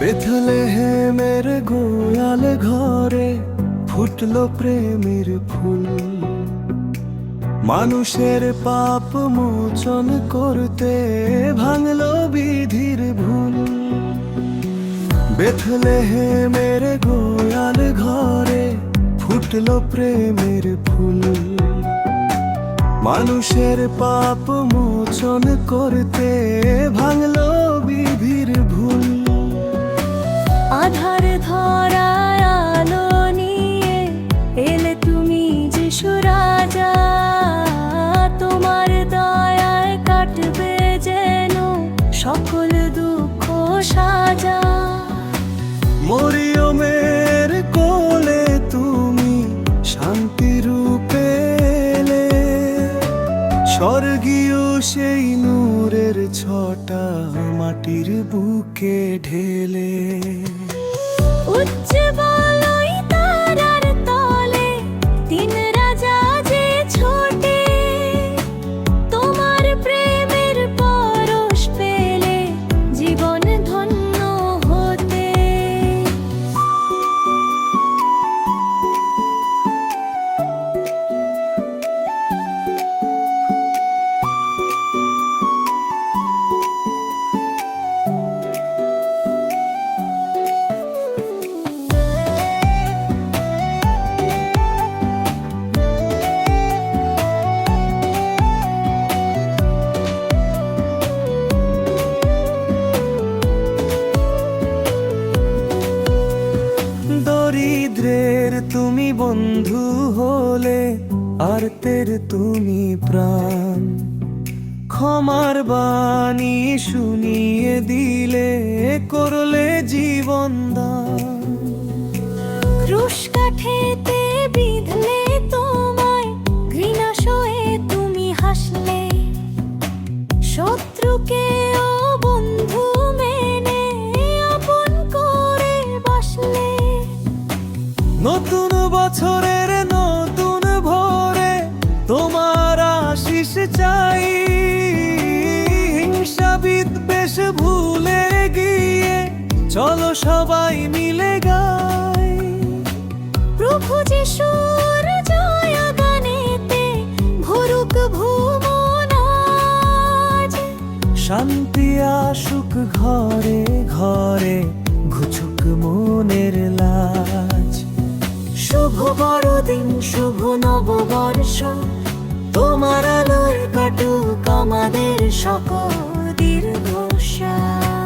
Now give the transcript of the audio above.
বেথলেহেমের গোয়াল ঘরে ফুটলো প্রেমের ফুল, মানুষের পাপ মোচন করতে ভাঙলো বিধির ভুল। বেথলেহেমের গোয়াল ঘরে ফুটলো প্রেমের ফুল, মানুষের পাপ মোচন করতে ভাঙলো বিধির ভুল। আধার ধরায় আলো নিয়ে এলে তুমি যিশু রাজা, তোমার দয়ায় কাটবে যেন সকল দুঃখ সাজা। মরিয়মের কোলে তুমি শান্তি রূপে এলে, স্বর্গীয় সেই নূরের ছটা মাটির বুকে ঢেলে। উজ্জ্বল তারার তলে তিন রাজা যে ছোটে, তোমার প্রেমের পরশ পেলে জীবন ধন্য হতে। দরিদ্রের তুমি বন্ধু হলে, আর্তের তুমি প্রাণ। ক্ষমার বাণী শুনিয়ে দিলে, করলে জীবন দান। ক্রুশ কাঠেতে বিঁধলে তোমায়, ঘৃণা সয়ে তুমি হাসলে। শত্রুকে ও বন্ধু মেনে আপন করে বাসলে। নতুন বছরের নতুন ভোরে তোমার আশিস চাই, হিংসা বিদ্বেষ ভুলে গিয়ে চলো সবাই মিলে গাই। প্রভু যিশুর জয় গানেতে ভরুক ভুবন আজ। শান্তি আসুক ঘরে ঘরে, ঘুচুক মনের লাজ। শুভ বড়দিন শুভ নববর্ষ, তোমার আলোয় কাটুক আমাদের সকল দীর্ঘশ্বাস।